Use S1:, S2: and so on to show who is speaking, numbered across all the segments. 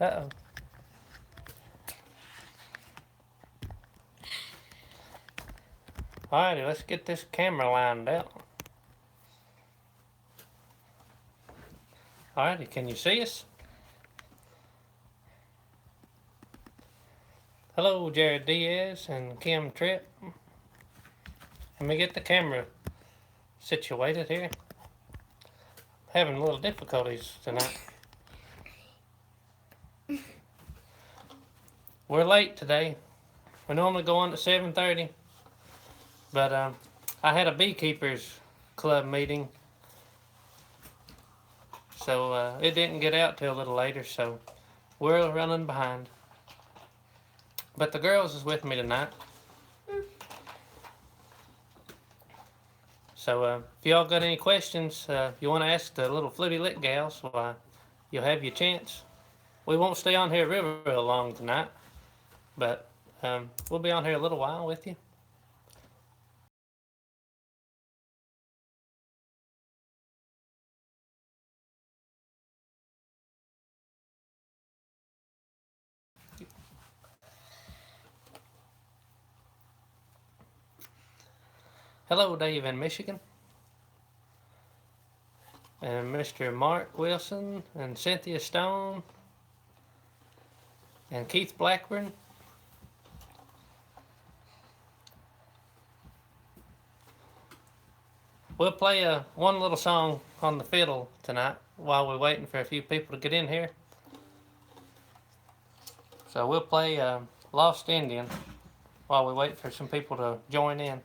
S1: Uh-oh. Alrighty, let's get this camera lined up. Alrighty, can you see us? Hello, Jared Diaz and Kim Tripp. Let me get the camera situated here. Having a little difficulties tonight. We're late today. We normally go on at 7:30, but I had a beekeepers club meeting, so it didn't get out till a little later. So we're running behind. But the girls is with me tonight. So if y'all got any questions, if you want to ask the little Fluty Lick gals, why, you'll have your chance. We won't stay on here real long tonight, but we'll be on here a little while with you. Hello, Dave in Michigan. And Mr. Mark Wilson and Cynthia Stone and Keith Blackburn. We'll play one little song on the fiddle tonight while we're waiting for a few people to get in here. So we'll play Lost Indian while we wait for some people to join in.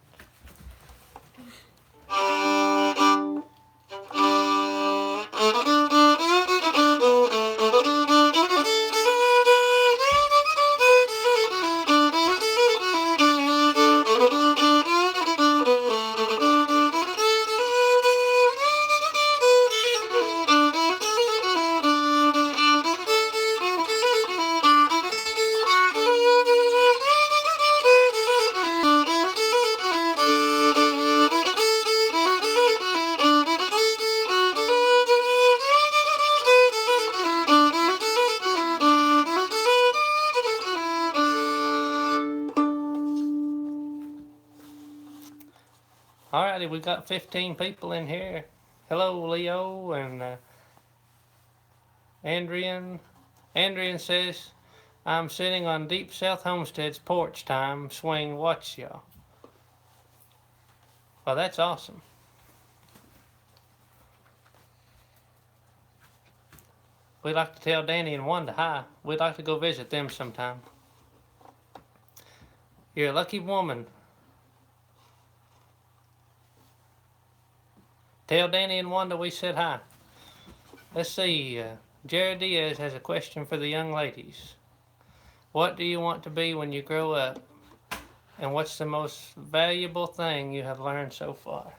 S1: Alrighty, we got 15 people in here. Hello, Leo and Andrian. Andrian says, I'm sitting on Deep South Homestead's porch time. Swing, watch y'all. Well, that's awesome. We'd like to tell Danny and Wanda hi. We'd like to go visit them sometime. You're a lucky woman. Tell Danny and Wanda we said hi. Let's see. Jared Diaz has a question for the young ladies. What do you want to be when you grow up? And what's the most valuable thing you have learned so far?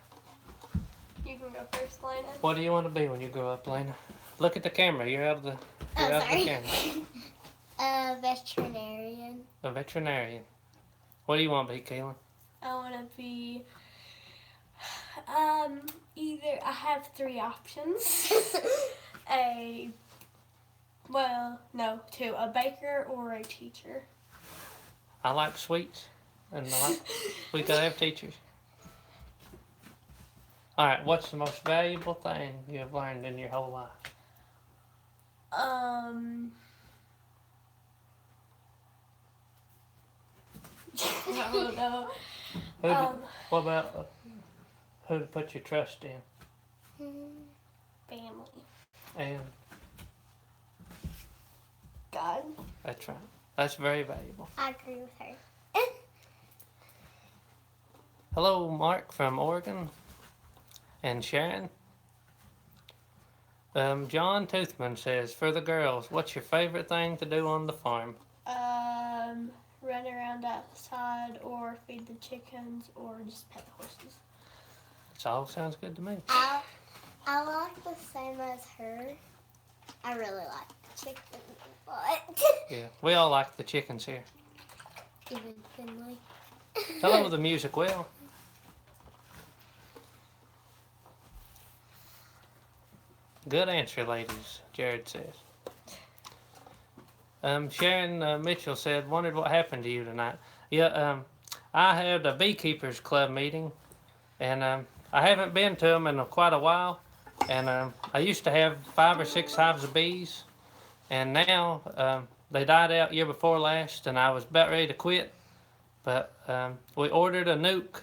S2: You can go first, Lena.
S1: What do you want to be when you grow up, Lena? Look at the camera. You're out of the, you're out of the camera.
S3: A veterinarian.
S1: A veterinarian. What do you want to be, Kaylin?
S2: I want to be either, I have three options. Two. A baker or a teacher.
S1: I like sweets, and we gotta have teachers. All right, what's the most valuable thing you have learned in your whole life?
S2: I don't know.
S1: What about who to put your trust in?
S2: Family.
S1: And
S2: God.
S1: that's right. That's very valuable.
S3: I agree with her.
S1: Hello, Mark from Oregon, and Sharon. John Toothman says, for the girls, what's your favorite thing to do on the farm?
S2: Run around outside or feed the chickens or just pet the horses.
S1: It all sounds good to me.
S3: I like the same as her. I really like the chicken, but
S1: Yeah, we all like the chickens here.
S3: even Finley.
S1: Hello, the music well. Good answer, ladies, Jared says. Sharon Mitchell said, wondered what happened to you tonight. Yeah, I had a beekeepers club meeting, and I haven't been to them in quite a while. And I used to have 5 or 6 hives of bees, and now they died out year before last, and I was about ready to quit. But we ordered a nuke,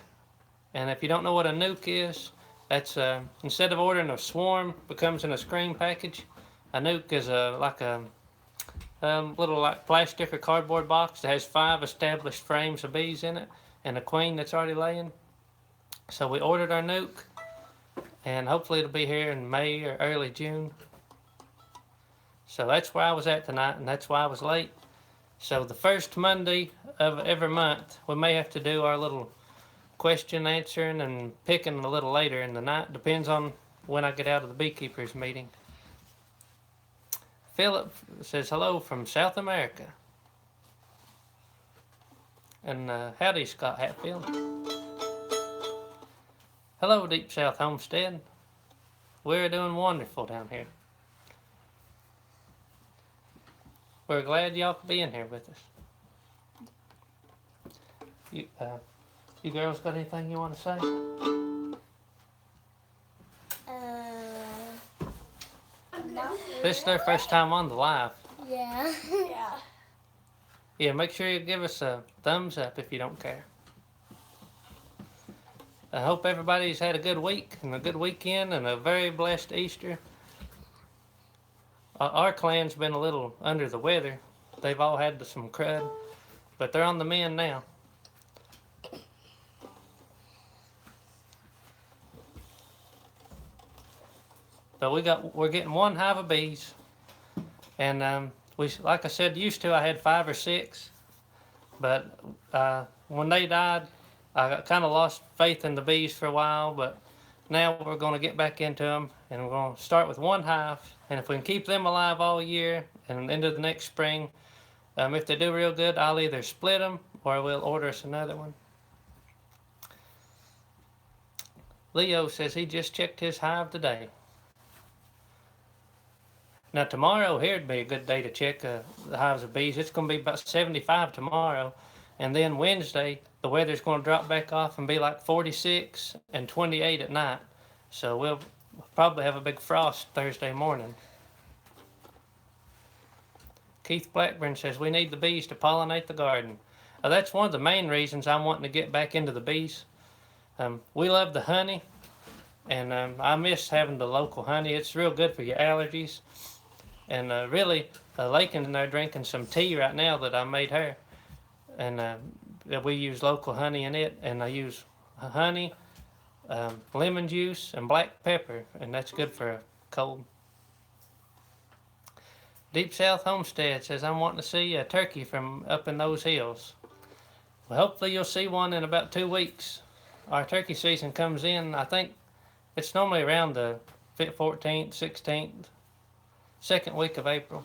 S1: and if you don't know what a nuke is, that's instead of ordering a swarm, it comes in a screen package. A nuke is like a little like plastic or cardboard box that has 5 established frames of bees in it and a queen that's already laying. So we ordered our nuke, and hopefully it'll be here in May or early June. So that's where I was at tonight, and that's why I was late. So the first Monday of every month, we may have to do our little question answering and picking a little later in the night. Depends on when I get out of the beekeepers meeting. Philip says hello from South America. And howdy, Scott Hatfield. Hello, Deep South Homestead. We're doing wonderful down here. We're glad y'all could be in here with us. You girls got anything you want to say?
S3: Not
S1: This is their first time on the live.
S3: Yeah.
S2: Yeah.
S1: Yeah, make sure you give us a thumbs up if you don't care. I hope everybody's had a good week and a good weekend and a very blessed Easter. Our clan's been a little under the weather. They've all had some crud, but they're on the mend now. So we're getting 1 hive of bees, and we, like I said, used to I had 5 or 6, but when they died, I kind of lost faith in the bees for a while. But now we're going to get back into them, and we're going to start with 1 hive, and if we can keep them alive all year and into the next spring, if they do real good, I'll either split them or we'll order us another one. Leo says he just checked his hive today. Now tomorrow here'd be a good day to check the hives of bees. It's going to be about 75 tomorrow, and then Wednesday the weather's going to drop back off and be like 46 and 28 at night. So we'll probably have a big frost Thursday morning. Keith Blackburn says we need the bees to pollinate the garden. That's one of the main reasons I'm wanting to get back into the bees. We love the honey, and I miss having the local honey. It's real good for your allergies. And really, Lakin's in there drinking some tea right now that I made her. And we use local honey in it, and I use honey, lemon juice, and black pepper, and that's good for a cold. Deep South Homestead says, I'm wanting to see a turkey from up in those hills. Well, hopefully you'll see one in about 2 weeks. Our turkey season comes in, I think it's normally around the 14th, 16th, second week of April.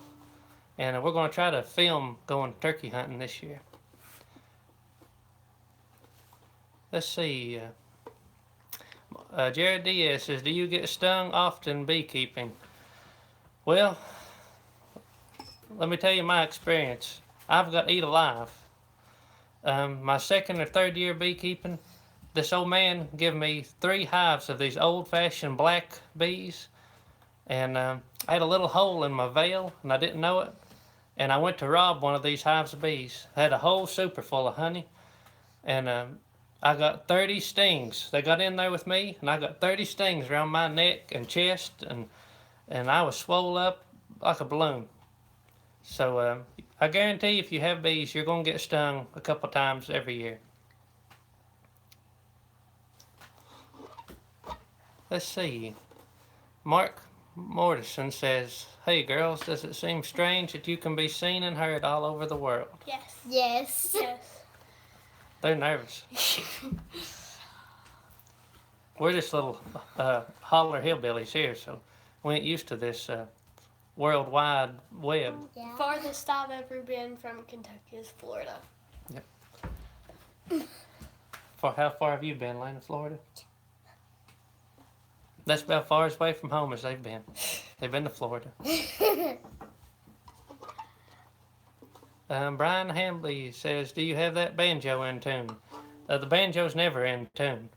S1: And we're going to try to film going turkey hunting this year. Let's see. Jared Diaz says, do you get stung often beekeeping? Well, let me tell you my experience. I've got eat alive. My 2nd or 3rd year beekeeping, this old man gave me 3 hives of these old-fashioned black bees, and I had a little hole in my veil, and I didn't know it, and I went to rob one of these hives of bees. I had a whole super full of honey, and I got 30 stings. They got in there with me, and I got 30 stings around my neck and chest, and I was swole up like a balloon. So I guarantee if you have bees, you're going to get stung a couple times every year. Let's see. Mark Mortison says, hey girls, does it seem strange that you can be seen and heard all over the world?
S2: Yes.
S3: Yes.
S2: Yes.
S1: They're nervous. We're just little holler hillbillies here, so we ain't used to this worldwide web.
S3: Yeah.
S2: Farthest I've ever been from Kentucky is Florida.
S1: For how far have you been, Lana, Florida? That's about as far away from home as they've been. They've been to Florida. Brian Hambley says, do you have that banjo in tune? The banjo's never in tune.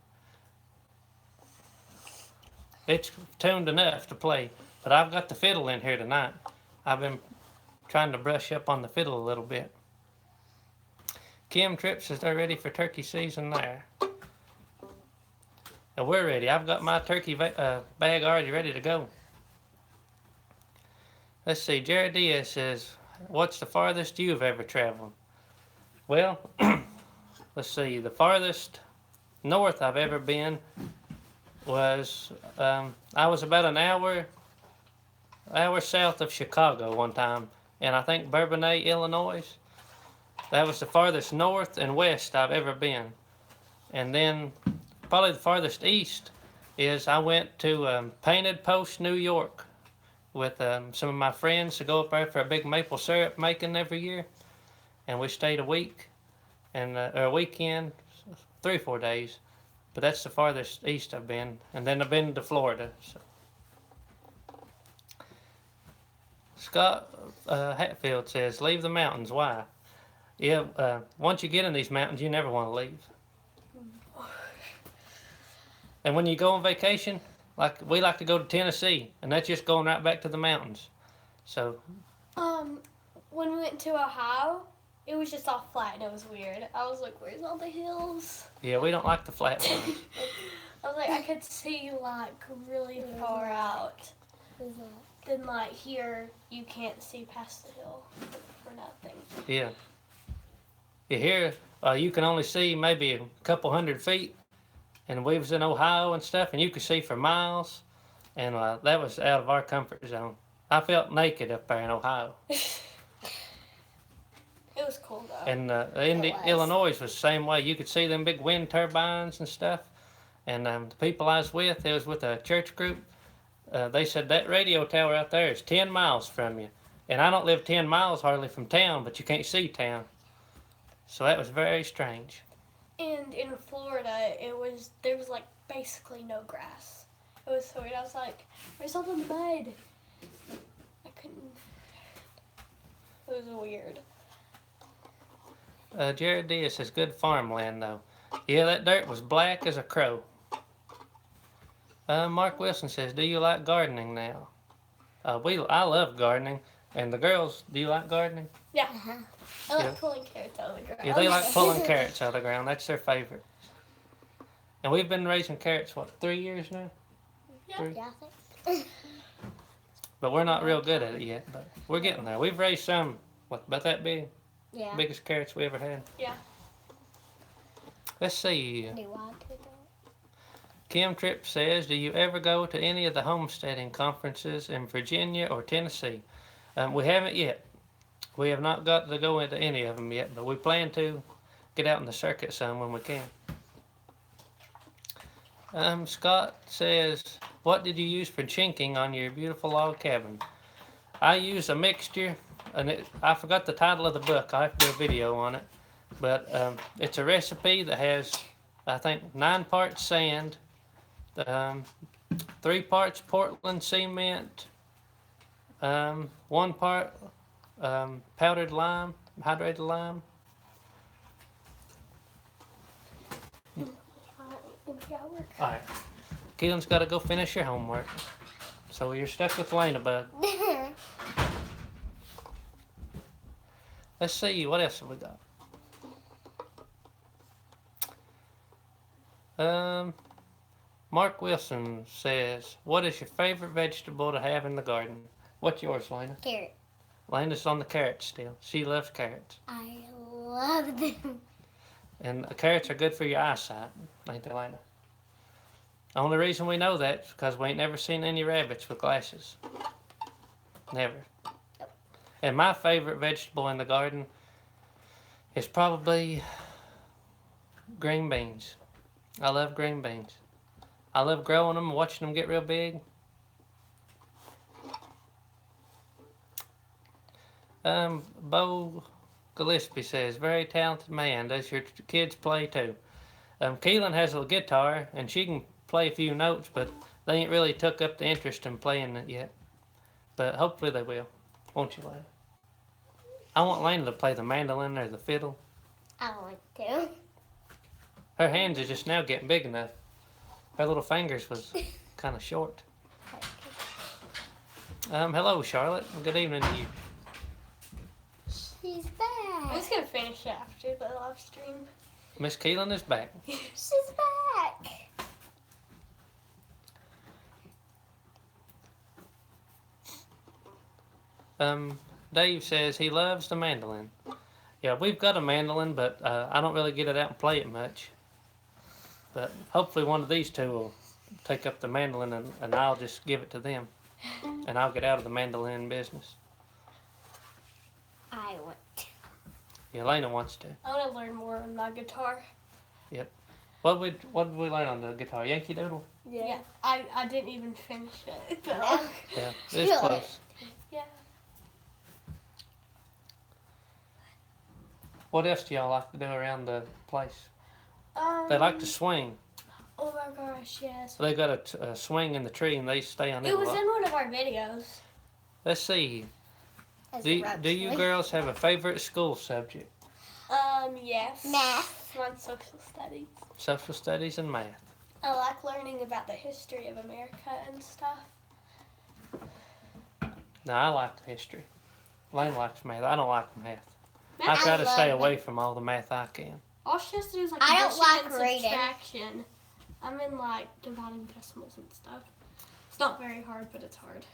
S1: It's tuned enough to play, but I've got the fiddle in here tonight. I've been trying to brush up on the fiddle a little bit. Kim Tripp says they're ready for turkey season there. Now we're ready. I've got my turkey bag already ready to go. Let's see. Jared Diaz says, what's the farthest you've ever traveled? Well, let's see. The farthest north I've ever been was, I was about an hour south of Chicago one time, and I think Bourbonnais, Illinois. That was the farthest north and west I've ever been. And then probably the farthest east is I went to Painted Post, New York with some of my friends to go up there for a big maple syrup making every year. And we stayed a week, and or a weekend, 3 or 4 days. But that's the farthest east I've been. And then I've been to Florida. So. Scott Hatfield says, leave the mountains. Why? Yeah, once you get in these mountains, you never want to leave. And when you go on vacation, like we like to go to Tennessee, and that's just going right back to the mountains. So.
S2: When we went to Ohio, it was just all flat and it was weird. I was like, where's all the hills?
S1: Yeah, we don't like the flat ones.
S2: I was like, I could see like really far out. Then like here, you can't see past the hill for nothing.
S1: Yeah. Here, you can only see maybe a couple 100 feet, and we was in Ohio and stuff, and you could see for miles, and that was out of our comfort zone. I felt naked up there in Ohio.
S2: It was cool though.
S1: And Illinois was the same way. You could see them big wind turbines and stuff. And the people I was with, it was with a church group. They said that radio tower out there is 10 miles from you. And I don't live 10 miles hardly from town, but you can't see town. So that was very strange.
S2: And in Florida, there was like basically no grass. It was so weird. I was like, where's all the mud? I couldn't. It was weird.
S1: Jared Diaz says, good farmland, though. Yeah, that dirt was black as a crow. Mark Wilson says, do you like gardening now? I love gardening. And the girls, do you like gardening?
S2: Yeah. I like pulling carrots out of the ground.
S1: Yeah, they like pulling carrots out of the ground. That's their favorite. And we've been raising carrots, 3 years now?
S2: Yeah.
S1: 3?
S3: Yeah, I think.
S1: But we're not real good at it yet. But we're getting there. We've raised some, about that big?
S3: Yeah.
S1: Biggest carrots we ever had.
S2: Yeah.
S1: Let's see.
S3: Do you want to do it?
S1: Kim Tripp says, do you ever go to any of the homesteading conferences in Virginia or Tennessee? We haven't yet. We have not got to go into any of them yet, but we plan to get out in the circuit some when we can. Scott says, what did you use for chinking on your beautiful log cabin? I use a mixture, and I forgot the title of the book. I have to do a video on it. But it's a recipe that has, I think, 9 parts sand, 3 parts Portland cement, 1 part powdered lime, hydrated lime. Alright. Keelan's got to go finish your homework. So you're stuck with Lena, bud. Let's see, what else have we got? Mark Wilson says, what is your favorite vegetable to have in the garden? What's yours, Lena?
S3: Carrot.
S1: Lena's on the carrots still. She loves carrots.
S3: I love them.
S1: And carrots are good for your eyesight, ain't they, Lena? The only reason we know that is because we ain't never seen any rabbits with glasses. Never.
S3: Nope.
S1: And my favorite vegetable in the garden is probably green beans. I love green beans. I love growing them and watching them get real big. Bo Gillespie says, very talented man. Does your kids play too? Keelan has a guitar and she can play a few notes, but they ain't really took up the interest in playing it yet. But hopefully they will. Won't you, Lana? I want Lena to play the mandolin or the fiddle.
S3: I want to.
S1: Her hands are just now getting big enough. Her little fingers was kind of short. Hello, Charlotte. Good evening to you.
S3: She's
S2: I'm
S3: back.
S2: just gonna finish it after the live stream.
S1: Miss Keelan is back.
S3: She's back.
S1: Dave says he loves the mandolin. Yeah, we've got a mandolin, but I don't really get it out and play it much. But hopefully one of these two will take up the mandolin and I'll just give it to them. And I'll get out of the mandolin business.
S3: I want to.
S1: Yeah, Lena wants to.
S2: I want to learn more on my guitar.
S1: What did we learn on the guitar? Yankee Doodle?
S2: Yeah. I didn't even finish it. But
S1: Yeah, it's close.
S2: yeah.
S1: What else do y'all like to do around the place? They like to swing.
S2: Oh my gosh, yes.
S1: They got a swing in the tree and they stay on it
S2: It
S1: a
S2: was
S1: lot.
S2: in one of our videos.
S1: Let's see.
S3: As
S1: Do
S3: a
S1: you
S3: rope
S1: girls have a favorite school subject?
S2: Yes.
S3: Math.
S2: Mine's social studies.
S1: Social studies and math.
S2: I like learning about the history of America and stuff.
S1: No, I like the history. Lane likes math. I don't like math. I
S2: Math,
S1: try
S3: I
S1: to
S3: love
S1: stay
S3: it.
S1: away from all the math I can.
S2: all she has to do is like
S3: I don't
S2: addition
S3: like
S2: and
S3: reading.
S2: subtraction. I'm in like dividing decimals and stuff. It's not very hard, but it's hard.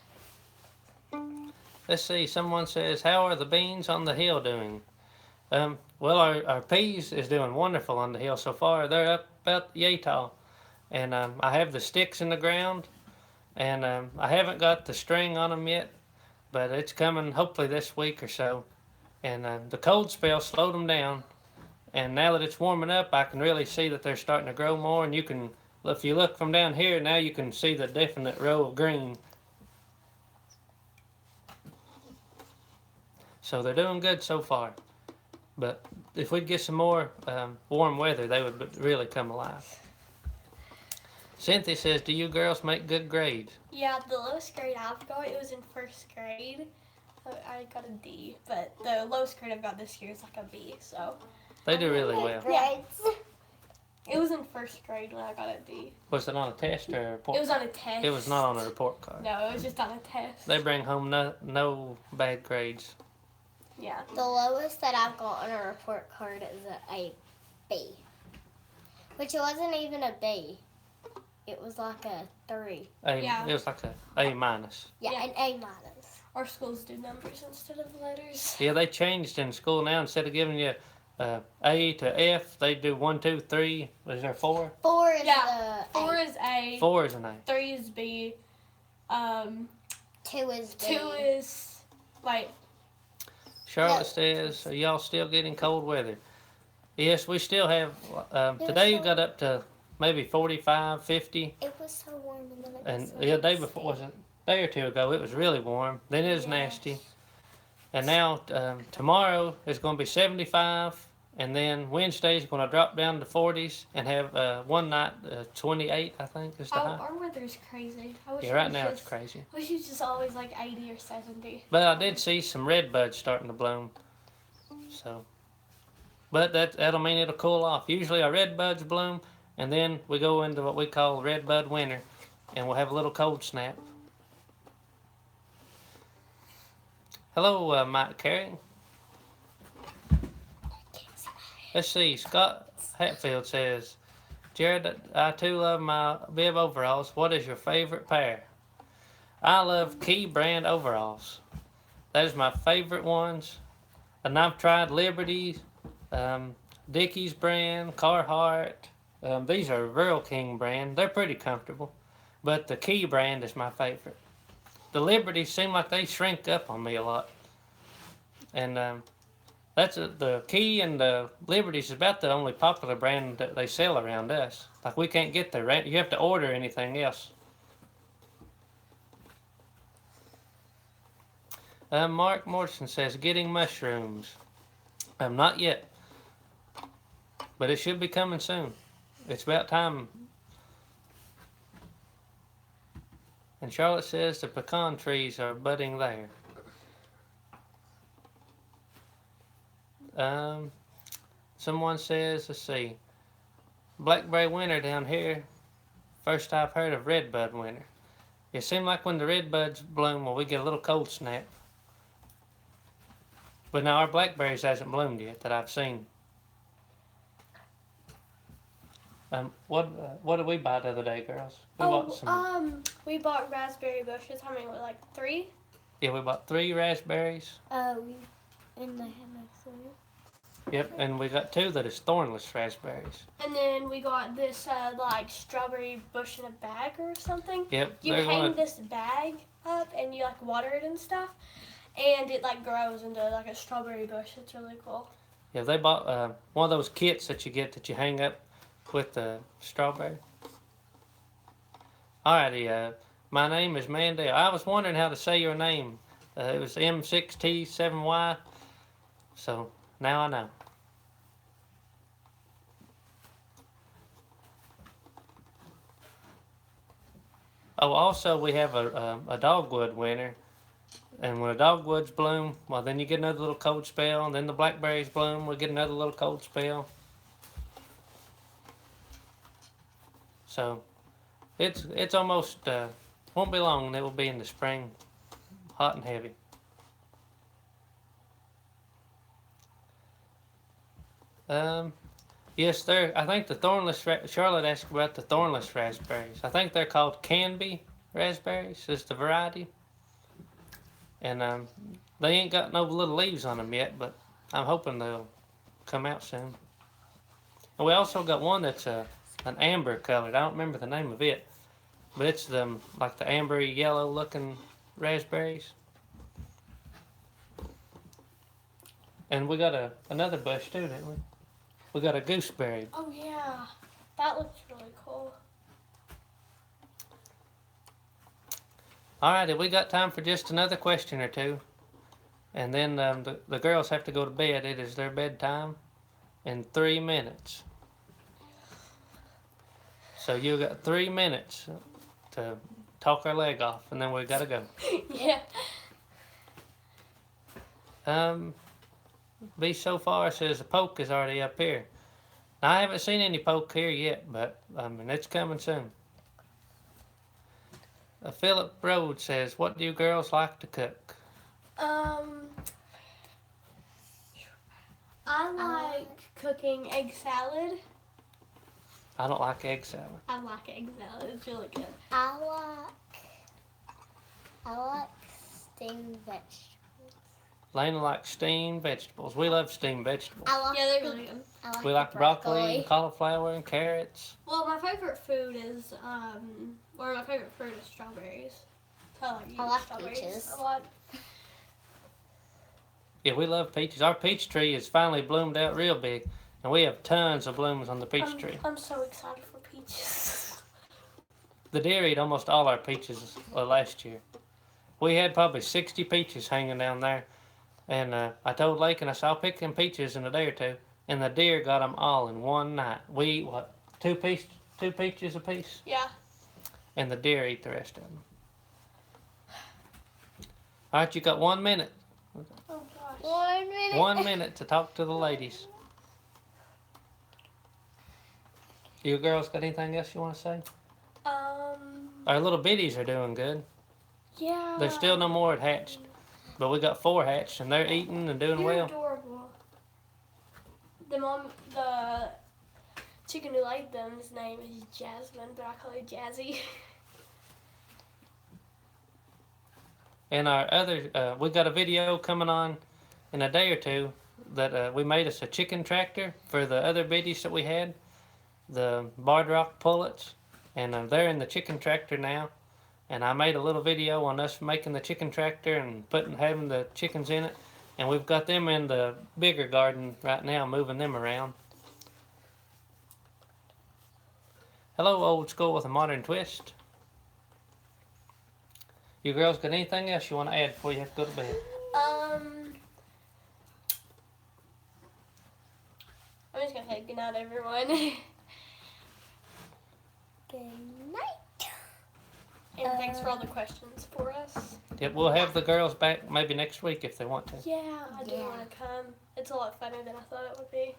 S1: Let's see. Someone says, "How are the beans on the hill doing?" Well, our peas is doing wonderful on the hill so far. They're up about yay tall, and I have the sticks in the ground, and I haven't got the string on them yet, but it's coming hopefully this week or so. And the cold spell slowed them down, and now that it's warming up, I can really see that they're starting to grow more. And you can, if you look from down here, now you can see the definite row of green. So they're doing good so far. But if we'd get some more warm weather, they would really come alive. Cynthia says, "Do you girls make good grades?"
S2: Yeah, the lowest grade I've got, it was in first grade. I got a D, but the lowest grade I've got this year is like a B. So
S1: They do really well.
S3: Grades.
S2: it was in first grade when I got a D.
S1: Was it on a test or a report?
S2: It was on a test.
S1: It was not on a report card.
S2: No, it was just on a test.
S1: They bring home no bad grades.
S2: Yeah.
S3: The lowest that I've got on a report card is a B. Which it wasn't even a B. It was like a 3.
S2: Yeah.
S1: It was like a A minus.
S3: Yeah,
S2: Yeah.
S3: an A minus.
S2: Our schools do numbers instead of letters.
S1: Yeah, they changed in school now. Instead of giving you A to F, they do 1, 2, 3. Was there 4?
S3: 4 is
S2: Yeah,
S3: the
S2: 4
S3: A.
S2: is A,
S1: 4 is an A.
S2: 3 is B,
S3: 2 is B.
S2: 2 is, like,
S1: Charlotte
S3: No.
S1: says, "Are y'all still getting cold weather?" Yes, we still have. Today
S3: so-
S1: got up to maybe 45, 50.
S3: It was so warm and then it
S1: And
S3: was so
S1: the day
S3: nasty.
S1: before, was it a day or two ago, it was really warm. Then it was nasty. And now tomorrow is going to be 75. And then Wednesday is going to drop down to 40s and have one night 28, I think, is the high.
S2: our weather's crazy. I wish
S1: Yeah,
S2: it
S1: right
S2: was
S1: now it's
S2: just,
S1: crazy.
S2: I wish it was just always like 80 or 70.
S1: But I did see some red buds starting to bloom. So, but that'll mean it'll cool off. Usually our red buds bloom, and then we go into what we call red bud winter, and we'll have a little cold snap. Hello, Mike Carey. Let's see. Scott Hatfield says, "Jared, I too love my bib overalls. What is your favorite pair?" I love Key brand overalls. That is my favorite ones. And I've tried Liberty, Dickies brand, Carhartt. These are Rural King brand. They're pretty comfortable. But the Key brand is my favorite. The Liberties seem like they shrink up on me a lot. And the Key and the Liberties is about the only popular brand that they sell around us. Like we can't get the you have to order anything else. Mark Morrison says, "Getting mushrooms." Not yet, but it should be coming soon. It's about time. And Charlotte says the pecan trees are budding there. Someone says, let's see, blackberry winter down here. First I've heard of redbud winter. It seemed like when the redbuds bloom, well, we get a little cold snap. But now our blackberries hasn't bloomed yet that I've seen. What did we buy the other day, girls?
S2: We bought raspberry bushes. How many? Like 3?
S1: Yeah, we bought 3 raspberries.
S3: And I have my 3.
S1: Yep, and we got 2 that is thornless raspberries.
S2: And then we got this like strawberry bush in a bag or something.
S1: Yep.
S2: You hang this bag up and you like water it and stuff, and it like grows into like a strawberry bush. It's really cool.
S1: Yeah, they bought one of those kits that you get that you hang up with the strawberry. Alrighty, my name is Mandel. I was wondering how to say your name. It was M6T7Y, so now I know. Oh, also we have a dogwood winter, and when the dogwoods bloom, well, then you get another little cold spell, and then the blackberries bloom, we get another little cold spell. So it's almost won't be long, and it will be in the spring, hot and heavy. Yes, I think the thornless. Charlotte asked about the thornless raspberries. I think they're called Canby raspberries. Is the variety, and they ain't got no little leaves on them yet, but I'm hoping they'll come out soon. And we also got one that's an amber colored. I don't remember the name of it, but it's like the ambery yellow looking raspberries. And we got another bush too, didn't we? We got a gooseberry.
S2: Oh yeah, that looks really cool.
S1: Alrighty, we got time for just another question or two, and then the girls have to go to bed. It is their bedtime in 3 minutes. So you got 3 minutes to talk our leg off, and then we gotta go.
S2: Yeah.
S1: B so far says the poke is already up here. Now, I haven't seen any poke here yet, but I mean it's coming soon. Philip Rhodes says, "What do you girls like to cook?"
S2: I like cooking egg salad.
S1: I don't like egg salad.
S2: I like egg salad. It's really good.
S3: I like steamed vegetables.
S1: Lena likes steamed vegetables. We love steamed vegetables.
S2: Yeah, they're really good.
S1: We like broccoli and cauliflower and carrots.
S2: Well, my favorite food is or my favorite fruit is strawberries. I like strawberries
S3: peaches
S2: a lot.
S1: Yeah, we love peaches. Our peach tree has finally bloomed out real big, and we have tons of blooms on the peach tree.
S2: I'm so excited for peaches.
S1: The deer ate almost all our peaches last year. We had probably 60 peaches hanging down there. And I told Lake, and I said, I'll pick them peaches in a day or two. And the deer got them all in one night. We eat, what, 2 peaches a piece?
S2: Yeah.
S1: And the deer eat the rest of them. All right, you got 1 minute.
S2: Oh, gosh.
S3: 1 minute.
S1: 1 minute to talk to the ladies. You girls got anything else you want to say? Our little bitties are doing good.
S2: Yeah.
S1: There's still no more hatched. But we got 4 hatched, and they're eating and doing
S2: You're
S1: well.
S2: adorable. The chicken who laid them, his name is Jasmine, but I call her Jazzy.
S1: And our other, we got a video coming on in a day or two that we made us a chicken tractor for the other biddies that we had, the barred rock pullets, and they're in the chicken tractor now. And I made a little video on us making the chicken tractor and having the chickens in it. And we've got them in the bigger garden right now, moving them around. Hello, old school with a modern twist. You girls got anything else you want to add before you have to go to bed?
S2: I'm just gonna say goodnight, everyone.
S3: Good night.
S2: And thanks for all the questions for us.
S1: Yep, we'll have the girls back maybe next week if they want to.
S2: Yeah, I do
S3: Yeah.
S2: want to come. It's a lot funner than I thought it would be.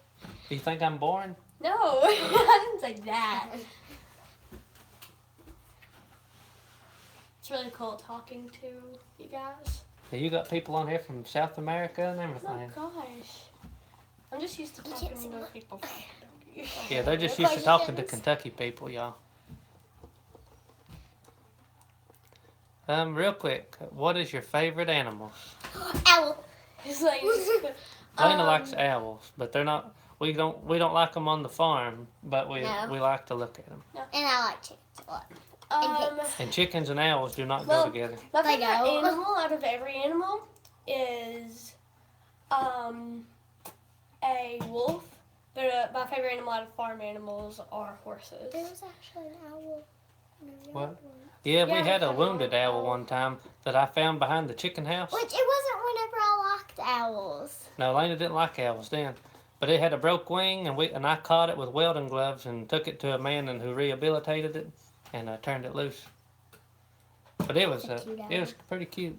S1: Do you think I'm boring?
S2: No, I didn't say that. It's really cool talking to you guys.
S1: Yeah, you got people on here from South America and
S2: Oh
S1: everything.
S2: gosh. I'm just used to talking to people from Kentucky.
S1: Yeah, they're just used to talking to Kentucky people, y'all. Real quick, what is your favorite animal?
S3: Owl.
S2: It's like,
S1: Lena likes owls, but they're not. We don't like them on the farm, but we like to look at them.
S3: And I like chickens a lot.
S1: And chickens and owls do not
S2: Well,
S1: go together.
S2: my
S3: They
S2: favorite
S3: don't.
S2: animal out of every animal is a wolf. But my favorite animal out of farm animals are horses.
S3: There was actually an owl.
S1: What? Yeah, we
S2: Yeah,
S1: had a
S2: I
S1: wounded
S2: like
S1: owl
S2: owls.
S1: one time that I found behind the chicken house.
S3: Which it wasn't whenever I liked owls.
S1: No, Lena didn't like owls then, but it had a broke wing, and I caught it with welding gloves and took it to a man and who rehabilitated it and turned it loose. But it was
S3: That's a cute owl.
S1: it was pretty cute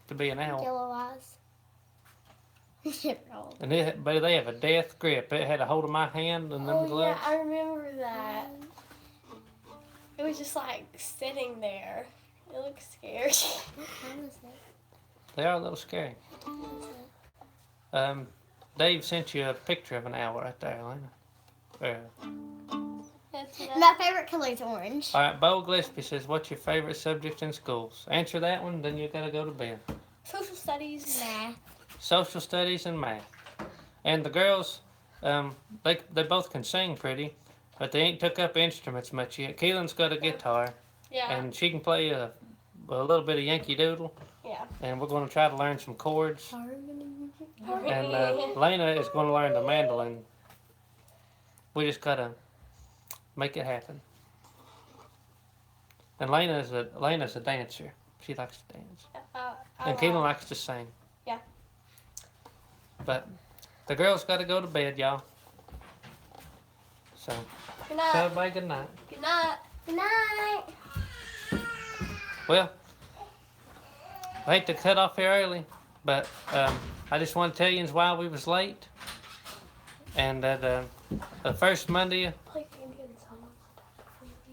S1: to be an owl.
S3: Yellow eyes.
S1: And but they have a death grip. It had a hold of my hand and them
S2: Oh yeah,
S1: gloves.
S2: I remember that. It was just like sitting there. It looked scary.
S1: They are a little scary. Dave sent you a picture of an owl right there, Lena.
S3: My favorite color is orange.
S1: All right, Bo Gillespie says, "What's your favorite subject in schools?" Answer that one, then you gotta go to bed.
S2: Social studies.
S3: Math.
S1: Social studies and math. And the girls, they both can sing pretty, but they ain't took up instruments much yet. Keelan's got a guitar,
S2: Yeah.
S1: and she can play a little bit of Yankee Doodle.
S2: Yeah.
S1: And we're going to try to learn some chords. And
S2: Harmony.
S1: Lena is going to learn the mandolin. We just gotta make it happen. And Lena's a dancer. She likes to dance. And Keelan likes to sing.
S2: Yeah.
S1: But the girls got to go to bed, y'all. So,
S2: Good
S1: tell
S2: night.
S1: everybody good night.
S2: Good night.
S3: Good night.
S1: Well, I hate to cut off here early, but I just want to tell you why we was late. And that the first Monday.
S2: Play the Indian song.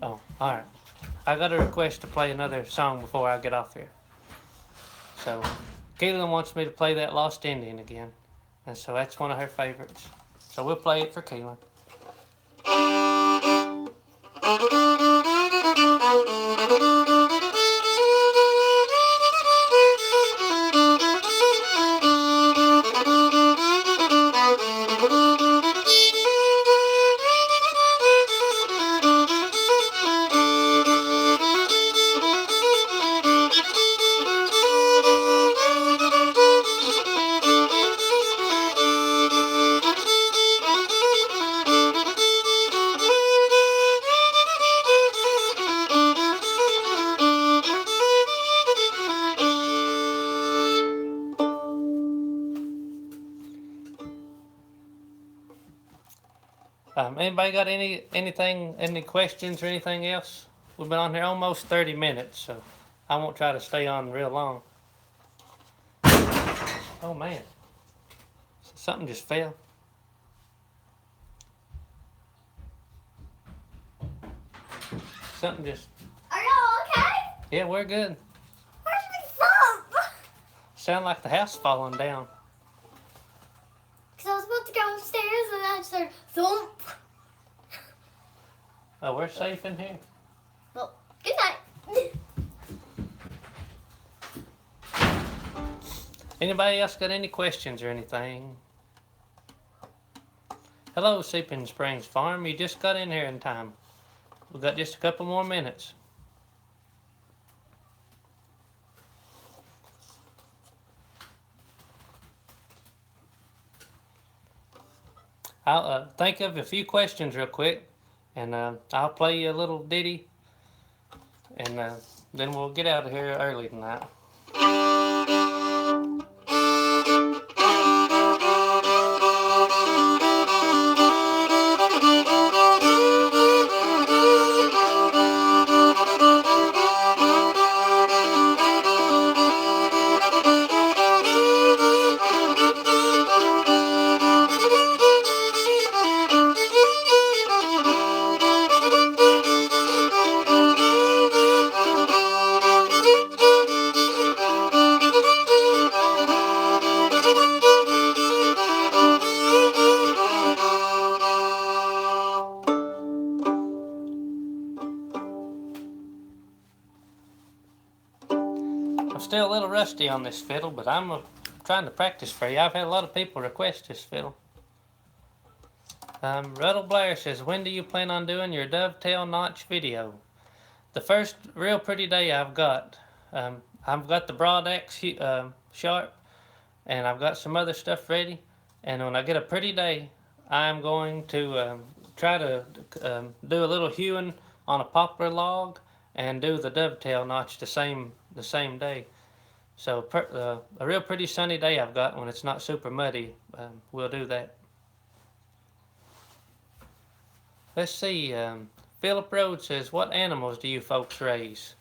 S1: Oh, all right. I got a request to play another song before I get off here. So, Keelan wants me to play that Lost Indian again, and so that's one of her favorites. So we'll play it for Keelan. Anybody got any questions or anything else? We've been on here almost 30 minutes, so I won't try to stay on real long. Oh man, something just fell. Something just,
S3: Are y'all okay?
S1: yeah, we're good.
S3: Where's the thump?
S1: Sound like the house falling down.
S3: Because I was about to go upstairs and I just heard thump.
S1: Oh, we're safe in here.
S3: Well, good night.
S1: Anybody else got any questions or anything? Hello, Seeping Springs Farm. You just got in here in time. We've got just a couple more minutes. I'll think of a few questions real quick, and I'll play you a little ditty, and then we'll get out of here early tonight. rusty on this fiddle, but I'm trying to practice for you. I've had a lot of people request this fiddle. Ruddle Blair says, when do you plan on doing your dovetail notch video? The first real pretty day I've got. I've got the broad axe sharp, and I've got some other stuff ready. And when I get a pretty day, I'm going to try to do a little hewing on a poplar log and do the dovetail notch the same day. So a real pretty sunny day I've got when it's not super muddy, we'll do that. Let's see. Philip Rhodes says, what animals do you folks raise?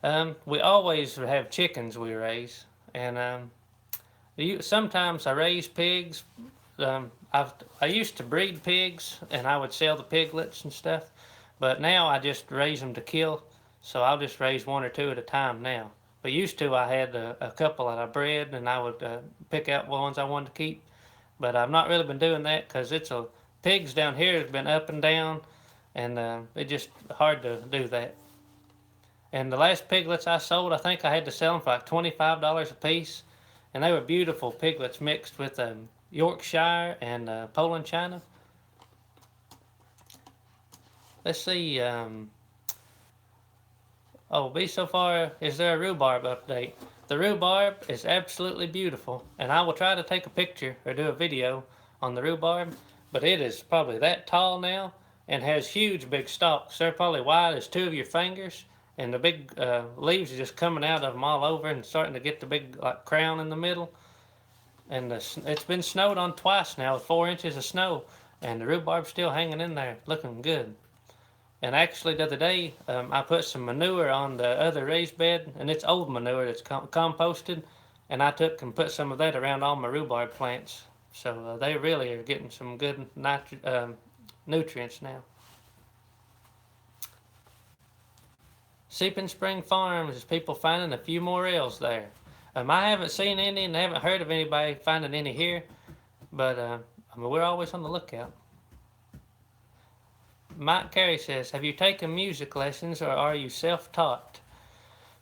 S1: We always have chickens we raise, and sometimes I raise pigs. I used to breed pigs, and I would sell the piglets and stuff, but now I just raise them to kill, so I'll just raise 1 or 2 at a time now. But used to, I had a couple that I bred, and I would pick out ones I wanted to keep, but I've not really been doing that because pigs down here has been up and down, and it's just hard to do that. And the last piglets I sold, I think I had to sell them for like $25 a piece, and they were beautiful piglets mixed with Yorkshire and Poland China. Let's see. Be so far, is there a rhubarb update? The rhubarb is absolutely beautiful, and I will try to take a picture or do a video on the rhubarb, but it is probably that tall now and has huge big stalks. They're probably wide as 2 of your fingers, and the big leaves are just coming out of them all over and starting to get the big crown in the middle. And it's been snowed on twice now with 4 inches of snow, and the rhubarb's still hanging in there, looking good. And actually, the other day, I put some manure on the other raised bed, and it's old manure that's composted, and I took and put some of that around all my rhubarb plants. So they really are getting some good nutrients now. Seeping Spring Farms is people finding a few more rails there. I haven't seen any and I haven't heard of anybody finding any here, but we're always on the lookout. Mike Carey says, have you taken music lessons or are you self-taught?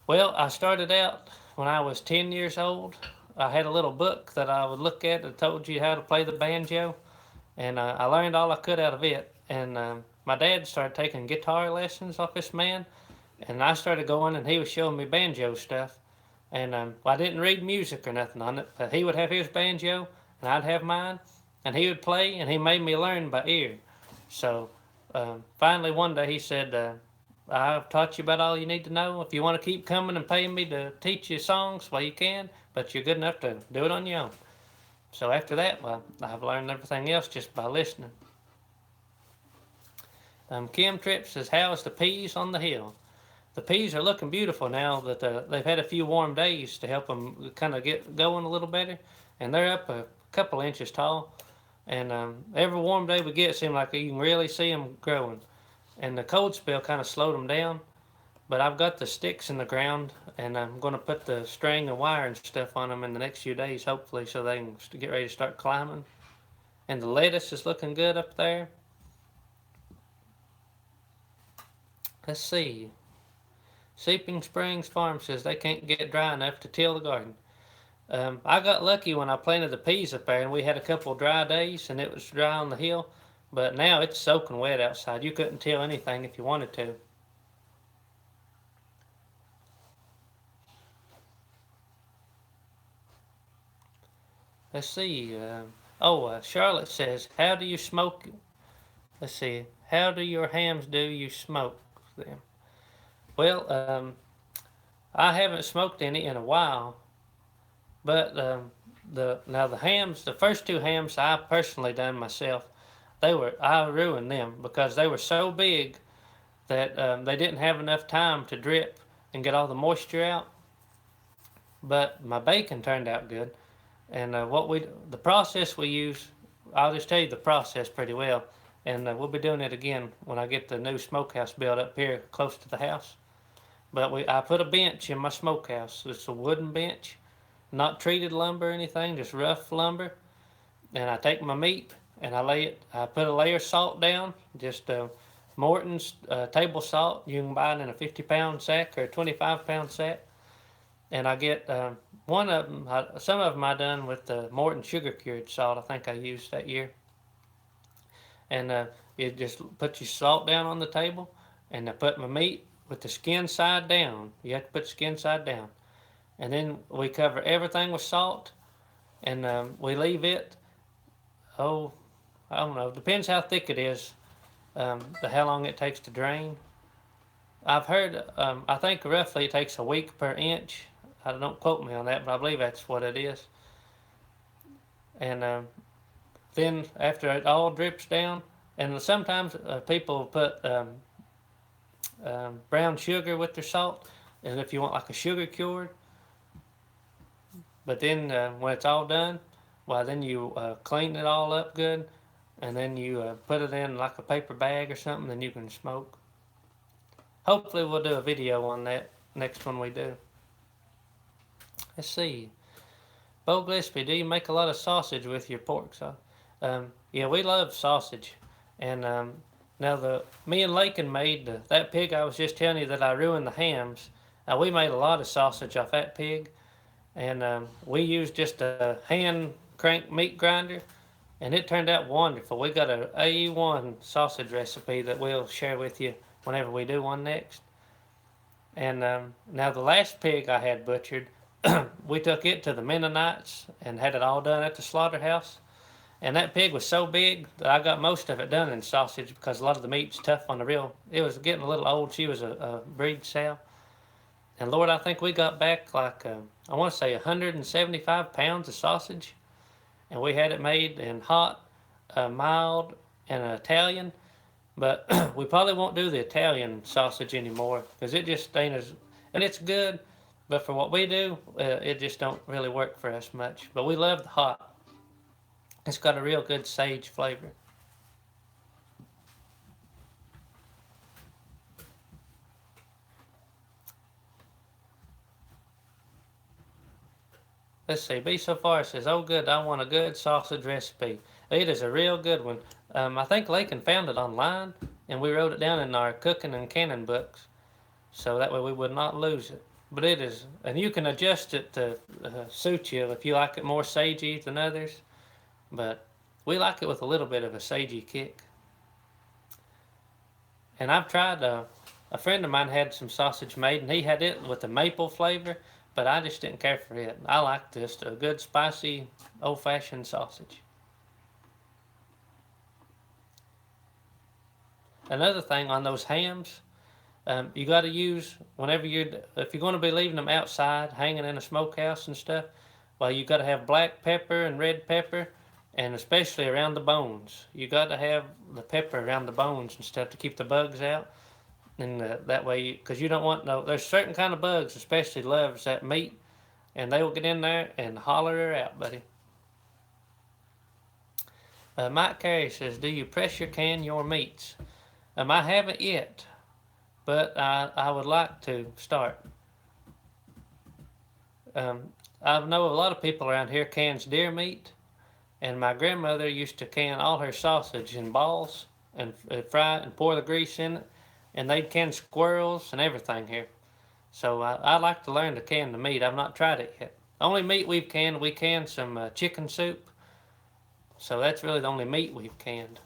S1: Well, I started out when I was 10 years old. I had a little book that I would look at that told you how to play the banjo, and I learned all I could out of it. And my dad started taking guitar lessons off this man, and I started going, and he was showing me banjo stuff. And I didn't read music or nothing on it, but he would have his banjo, and I'd have mine, and he would play, and he made me learn by ear. So finally one day he said, I've taught you about all you need to know. If you want to keep coming and paying me to teach you songs, well, you can, but you're good enough to do it on your own. So after that, well, I've learned everything else just by listening. Kim Tripp says, how is the peas on the hill? The peas are looking beautiful now that they've had a few warm days to help them kind of get going a little better. And they're up a couple inches tall. And every warm day we get, it seems like you can really see them growing. And the cold spell kind of slowed them down. But I've got the sticks in the ground, and I'm going to put the string and wire and stuff on them in the next few days, hopefully, so they can get ready to start climbing. And the lettuce is looking good up there. Let's see. Seeping Springs Farm says they can't get dry enough to till the garden. I got lucky when I planted the peas up there, and we had a couple dry days, and it was dry on the hill. But now it's soaking wet outside. You couldn't till anything if you wanted to. Let's see. Charlotte says, how do you smoke? Let's see. How do your hams do you smoke them? Well, I haven't smoked any in a while, but the hams, the first 2 hams I personally done myself, I ruined them because they were so big that they didn't have enough time to drip and get all the moisture out. But my bacon turned out good, and the process we use, I'll just tell you the process pretty well, and we'll be doing it again when I get the new smokehouse built up here close to the house. But I put a bench in my smokehouse. It's a wooden bench, not treated lumber or anything, just rough lumber. And I take my meat and I put a layer of salt down, just Morton's table salt. You can buy it in a 50-pound sack or a 25-pound sack. and I get one of them. Some of them I done with the Morton sugar cured salt. I think I used that year, and you just put your salt down on the table, and I put my meat with the skin side down. You have to put the skin side down, and then we cover everything with salt, and we leave it. Oh, I don't know. Depends how thick it is, how long it takes to drain. I've heard. I think roughly it takes a week per inch. Don't quote me on that, but I believe that's what it is. And then after it all drips down, and sometimes people put brown sugar with their salt, and if you want like a sugar cured. But then when it's all done, well, then you clean it all up good, and then you put it in like a paper bag or something, then you can smoke. Hopefully we'll do a video on that next one we do. Let's see. Bo Gillespie, do you make a lot of sausage with your pork sauce? Yeah, we love sausage. And now me and Lakin made that pig I was just telling you that I ruined the hams. We made a lot of sausage off that pig. And we used just a hand crank meat grinder. And it turned out wonderful. We got a A1 sausage recipe that we'll share with you whenever we do one next. And now the last pig I had butchered, we took it to the Mennonites and had it all done at the slaughterhouse. And that pig was so big that I got most of it done in sausage because a lot of the meat's tough on the reel. It was getting a little old. She was a breed sow. And Lord, I think we got back like, I want to say 175 pounds of sausage. And we had it made in hot, mild, and Italian. But we probably won't do the Italian sausage anymore because it just ain't as, and it's good, but for what we do, it just don't really work for us much. But we love the hot. It's got a real good sage flavor. Let's see, Be So Far says, oh good, I want a good sausage recipe. It is a real good one. I think Lakin found it online, and we wrote it down in our cooking and canning books, so that way we would not lose it. But it is, and you can adjust it to suit you if you like it more sagey than others, but we like it with a little bit of a sagey kick. And I've tried, a friend of mine had some sausage made, and he had it with the maple flavor, but I just didn't care for it. I like just a good spicy old-fashioned sausage. Another thing on those hams, you got to use, if you're going to be leaving them outside, hanging in a smokehouse and stuff, well, you got to have black pepper and red pepper, and especially around the bones. You got to have the pepper around the bones and stuff to keep the bugs out. And that way, because you don't want there's certain kind of bugs, especially loves that meat, and they will get in there and holler her out, buddy. Mike Carey says, do you pressure can your meats? I haven't yet, but I would like to start. I know a lot of people around here cans deer meat, and my grandmother used to can all her sausage in balls and fry it and pour the grease in it, and they'd can squirrels and everything here. So I'd like to learn to can the meat. I've not tried it yet. Only meat we canned some chicken soup, so that's really the only meat we've canned.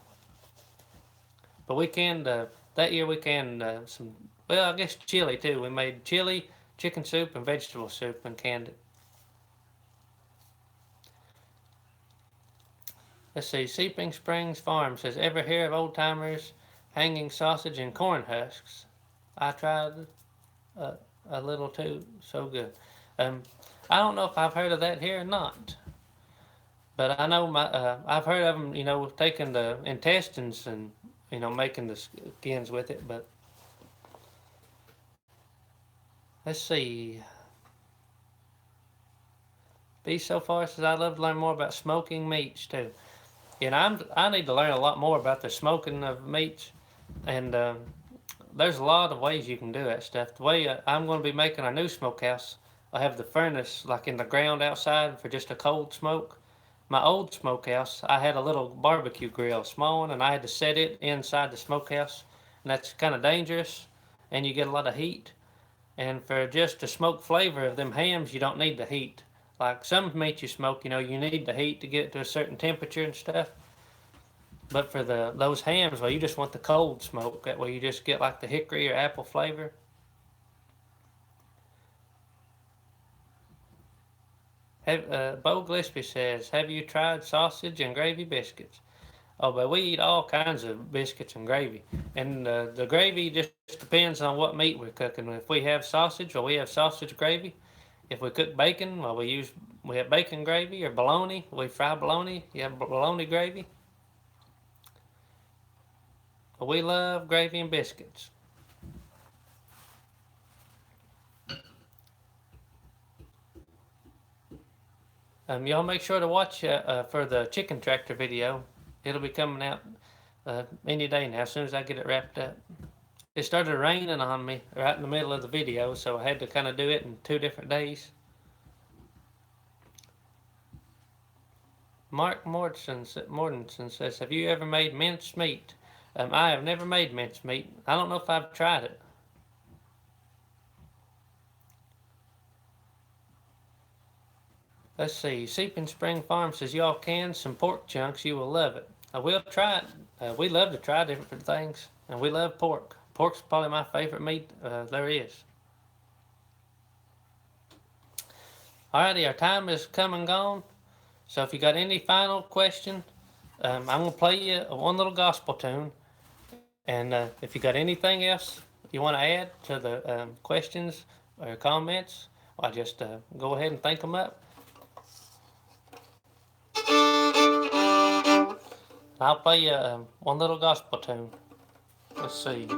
S1: But we canned, that year we canned some, well, I guess chili too. We made chili, chicken soup, and vegetable soup and canned it. Let's see, Seeping Springs Farm says, ever hear of old timers hanging sausage in corn husks? I tried a little too, so good. I don't know if I've heard of that here or not. But I know I've heard of them, taking the intestines and, making the skins with it, but let's see. Be So Far says, I'd love to learn more about smoking meats too. I need to learn a lot more about the smoking of meats, and there's a lot of ways you can do that stuff. The way I'm going to be making our new smokehouse, I have the furnace like in the ground outside for just a cold smoke. My old smokehouse, I had a little barbecue grill, small one, and I had to set it inside the smokehouse, and that's kind of dangerous, and you get a lot of heat. And for just the smoke flavor of them hams, you don't need the heat. Like some meat you smoke, you know, you need the heat to get it to a certain temperature and stuff. But for those hams, well, you just want the cold smoke. That way you just get like the hickory or apple flavor. Bo Gillespie says, have you tried sausage and gravy biscuits? Oh, but we eat all kinds of biscuits and gravy. And the gravy just depends on what meat we're cooking. If we have sausage, well, we have sausage gravy. If we cook bacon, well, we have bacon gravy, or bologna. We fry bologna. You have bologna gravy. But we love gravy and biscuits. Y'all make sure to watch for the chicken tractor video. It'll be coming out any day now, as soon as I get it wrapped up. It started raining on me right in the middle of the video, so I had to kind of do it in 2 different days. Mark Mortensen says, have you ever made minced meat? I have never made minced meat. I don't know if I've tried it. Let's see. Seeping Spring Farm says, y'all can some pork chunks. You will love it. I will try it. We love to try different things, and we love pork. Pork's probably my favorite meat there is. Alrighty, our time is come and gone. So if you got any final question, I'm going to play you one little gospel tune. And if you got anything else you want to add to the questions or comments, I'll just go ahead and think them up. I'll play you one little gospel tune. Let's see.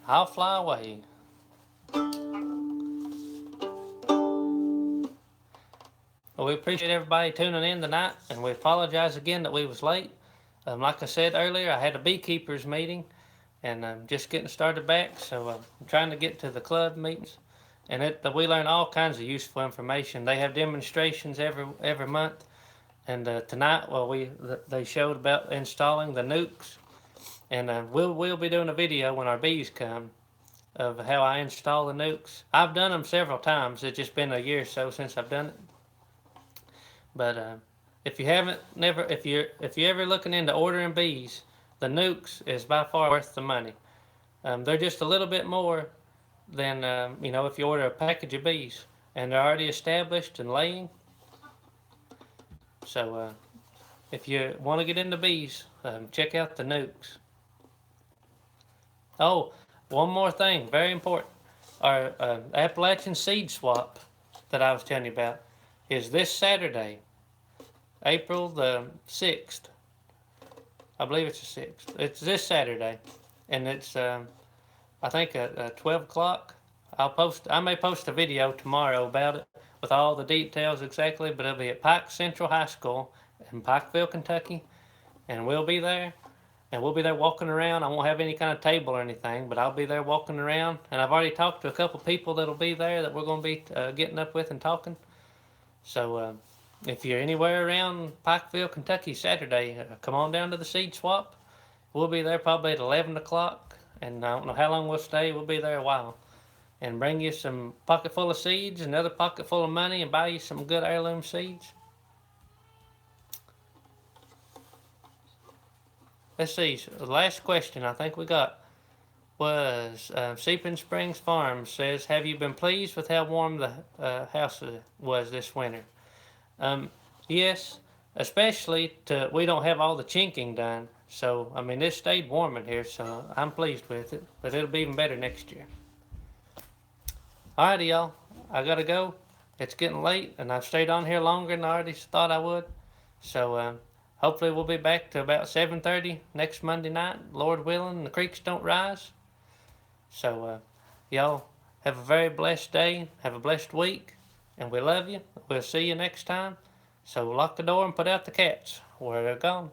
S1: I'll fly away. Well, we appreciate everybody tuning in tonight, and we apologize again that we was late. Like I said earlier, I had a beekeepers meeting, and I'm just getting started back, so I'm trying to get to the club meetings. And we learn all kinds of useful information. They have demonstrations every month, and tonight, well, they showed about installing the nukes. And we'll be doing a video when our bees come of how I install the nukes. I've done them several times. It's just been a year or so since I've done it. But if you haven't, if you're ever looking into ordering bees, the nukes is by far worth the money. They're just a little bit more than if you order a package of bees, and they're already established and laying. So if you want to get into bees, check out the nukes. Oh, one more thing, very important. Our Appalachian seed swap that I was telling you about is this Saturday, April the 6th. I believe it's the 6th. It's this Saturday, and it's I think at 12 o'clock. I may post a video tomorrow about it with all the details exactly, but it'll be at Pike Central High School in Pikeville, Kentucky, and we'll be there. And we'll be there walking around. I won't have any kind of table or anything, but I'll be there walking around. And I've already talked to a couple people that'll be there that we're going to be getting up with and talking. So if you're anywhere around Pikeville, Kentucky Saturday, come on down to the seed swap. We'll be there probably at 11 o'clock. And I don't know how long we'll stay. We'll be there a while. And bring you some pocket full of seeds, another pocket full of money, and buy you some good heirloom seeds. Let's see, so the last question I think we got was Seeping Springs Farms says, have you been pleased with how warm the house was this winter? Yes, especially we don't have all the chinking done. So, I mean, it stayed warm in here, so I'm pleased with it. But it'll be even better next year. Alrighty, y'all. I gotta go. It's getting late, and I've stayed on here longer than I already thought I would. So hopefully we'll be back to about 7:30 next Monday night, Lord willing, and the creeks don't rise. So y'all have a very blessed day. Have a blessed week, and we love you. We'll see you next time. So lock the door and put out the cats where they're gone.